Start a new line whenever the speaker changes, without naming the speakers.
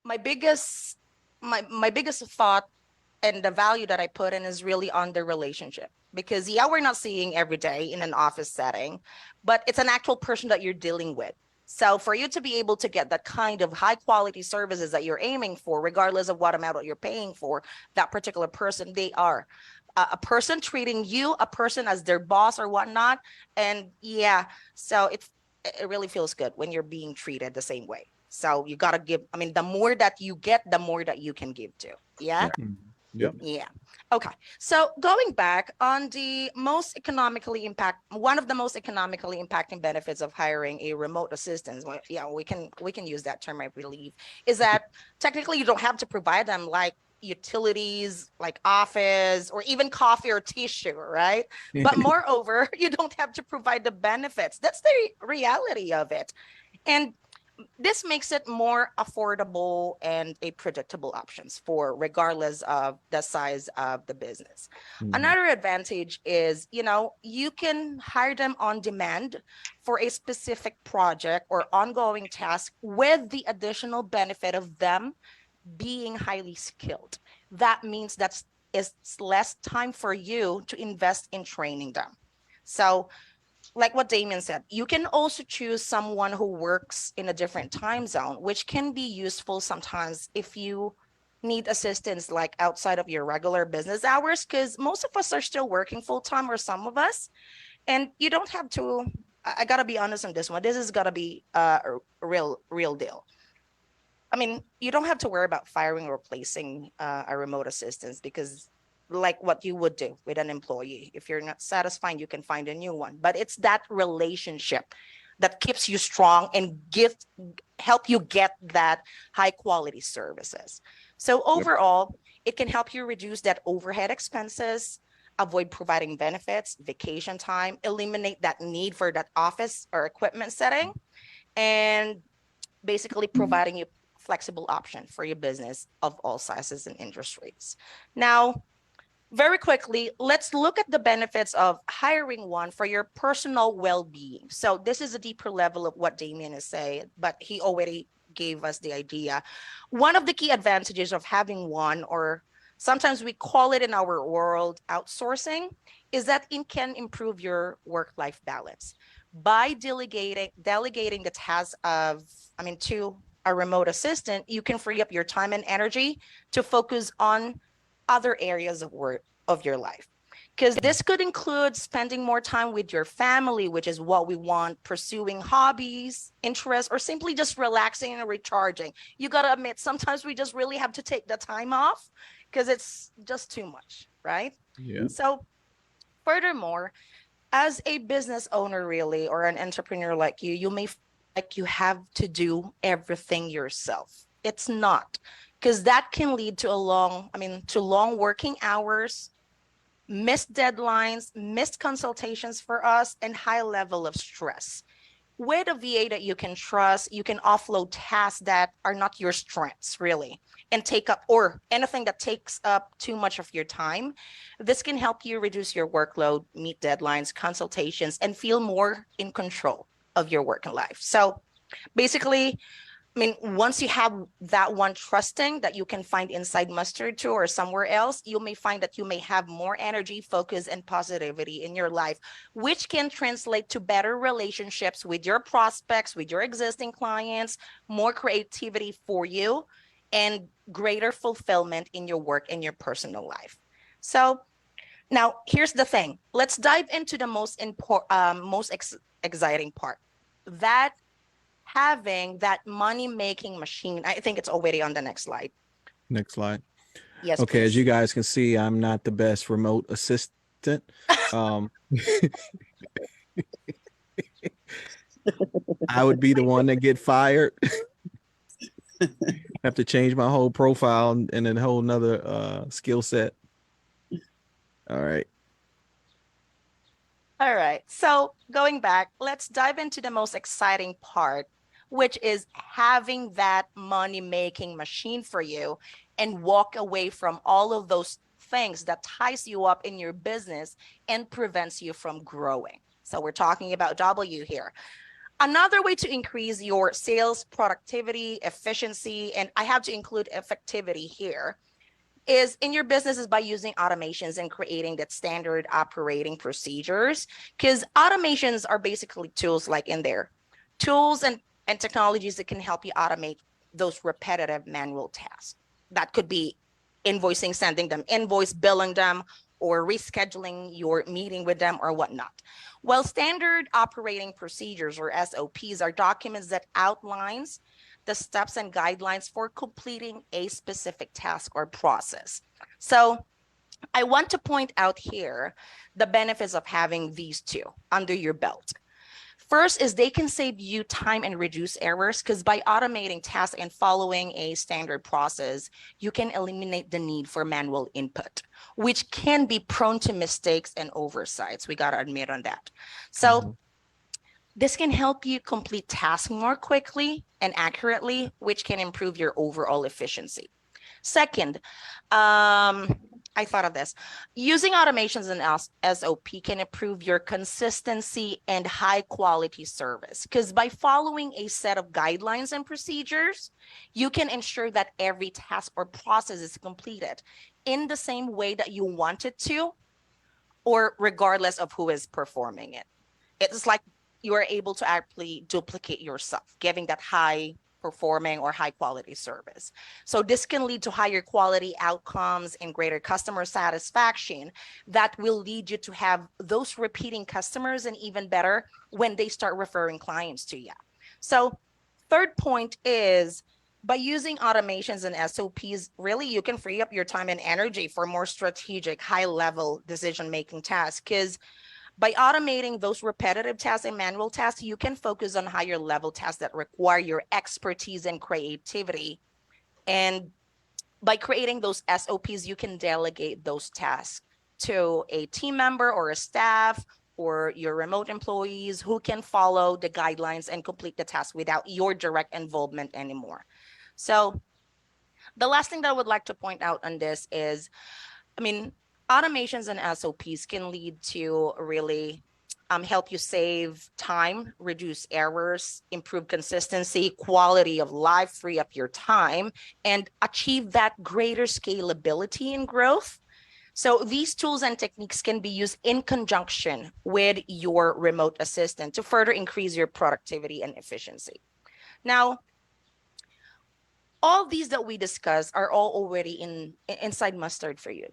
my biggest my biggest thought and the value that I put in is really on the relationship. Because yeah, we're not seeing every day in an office setting, but it's an actual person that you're dealing with. So for you to be able to get that kind of high quality services that you're aiming for, regardless of what amount that you're paying for that particular person, they are a person treating you, a person as their boss or whatnot. And yeah, so it really feels good when you're being treated the same way. So you got to give, I mean, the more that you get, the more that you can give to. Yeah.
Right.
Mhm.
Yep.
Yeah. Okay. So going back on one of the most economically impacting benefits of hiring a remote assistant, well, yeah, we can use that term, I believe, is that technically you don't have to provide them like utilities, like office or even coffee or tissue, right? But moreover, you don't have to provide the benefits. That's the reality of it. And this makes it more affordable and a predictable options for regardless of the size of the business.
Mhm.
Another advantage is, you can hire them on demand for a specific project or ongoing task with the additional benefit of them being highly skilled. That means that's is less time for you to invest in training them. So like what Damien said, you can also choose someone who works in a different time zone, which can be useful sometimes if you need assistance like outside of your regular business hours, because most of us are still working full time, or some of us, and you don't have to. I gotta be honest on this one. This is gotta be a real deal. I mean, you don't have to worry about firing or replacing a remote assistant, because like what you would do with an employee. If you're not satisfied, you can find a new one. But it's that relationship that keeps you strong and help you get that high quality services. So
Yep.
overall, it can help you reduce that overhead expenses, avoid providing benefits, vacation time, eliminate that need for that office or equipment setting, and basically providing you flexible option for your business of all sizes and industries. Now, very quickly, let's look at the benefits of hiring one for your personal well-being. So this is a deeper level of what Damien is saying, but he already gave us the idea. One of the key advantages of having one, or sometimes we call it in our world outsourcing, is that it can improve your work-life balance by delegating the task to a remote assistant. You can free up your time and energy to focus on other areas of work of your life, because this could include spending more time with your family, which is what we want, pursuing hobbies, interests, or simply just relaxing and recharging. You got to admit, sometimes we just really have to take the time off because it's just too much, right?
Yeah.
So furthermore, as a business owner, really, or an entrepreneur like you may feel like you have to do everything yourself. It's not, because that can lead to to long working hours, missed deadlines, missed consultations for us, and high level of stress. With a VA that you can trust, you can offload tasks that are not your strengths, really, and take up, or anything that takes up too much of your time. This can help you reduce your workload, meet deadlines, consultations, and feel more in control of your work and life. So basically, once you have that one trusting that you can find inside Mustard too or somewhere else, you may find that you may have more energy, focus, and positivity in your life, which can translate to better relationships with your prospects, with your existing clients, more creativity for you, and greater fulfillment in your work and your personal life. So now here's the thing. Let's dive into the exciting part. That having that money making machine. I think it's already on the next slide.
Next slide.
Yes,
Okay, as you
please.
guys can see, I'm not the best remote assistant. Um, I would be the one that get fired. Have to change my whole profile and a whole nother skill set. All right.
All right. So going back, let's dive into the most exciting part, which is having that money making machine for you and walk away from all of those things that ties you up in your business and prevents you from growing. So we're talking about W here. Another way to increase your sales productivity, efficiency, and I have to include effectivity here, is in your business is by using automations and creating that standard operating procedures, because automations are basically tools like in there, tools and technologies that can help you automate those repetitive manual tasks. That could be invoicing, sending them invoice, billing them, or rescheduling your meeting with them or whatnot. Well, standard operating procedures or SOPs are documents that outlines the steps and guidelines for completing a specific task or process. So I want to point out here the benefits of having these two under your belt. First is they can save you time and reduce errors, because by automating tasks and following a standard process, you can eliminate the need for manual input, which can be prone to mistakes and oversights. We got to admit on that. So this can help you complete tasks more quickly and accurately, which can improve your overall efficiency. Second, I thought of this. Using automations and SOP can improve your consistency and high quality service, because by following a set of guidelines and procedures, you can ensure that every task or process is completed in the same way that you want it to, or regardless of who is performing it. It's like you are able to actually duplicate yourself, giving that high performing or high quality service. So this can lead to higher quality outcomes and greater customer satisfaction that will lead you to have those repeating customers, and even better when they start referring clients to you. So third point is, by using automations and SOPs, really you can free up your time and energy for more strategic, high level decision-making tasks, because by automating those repetitive tasks and manual tasks, you can focus on higher level tasks that require your expertise and creativity. And by creating those SOPs, you can delegate those tasks to a team member or a staff or your remote employees who can follow the guidelines and complete the task without your direct involvement anymore. So the last thing that I would like to point out on this is, automations and SOPs can lead to really help you save time, reduce errors, improve consistency, quality of life, free up your time, and achieve that greater scalability and growth. So these tools and techniques can be used in conjunction with your remote assistant to further increase your productivity and efficiency. Now, all these that we discuss are all already inside Mustard for you.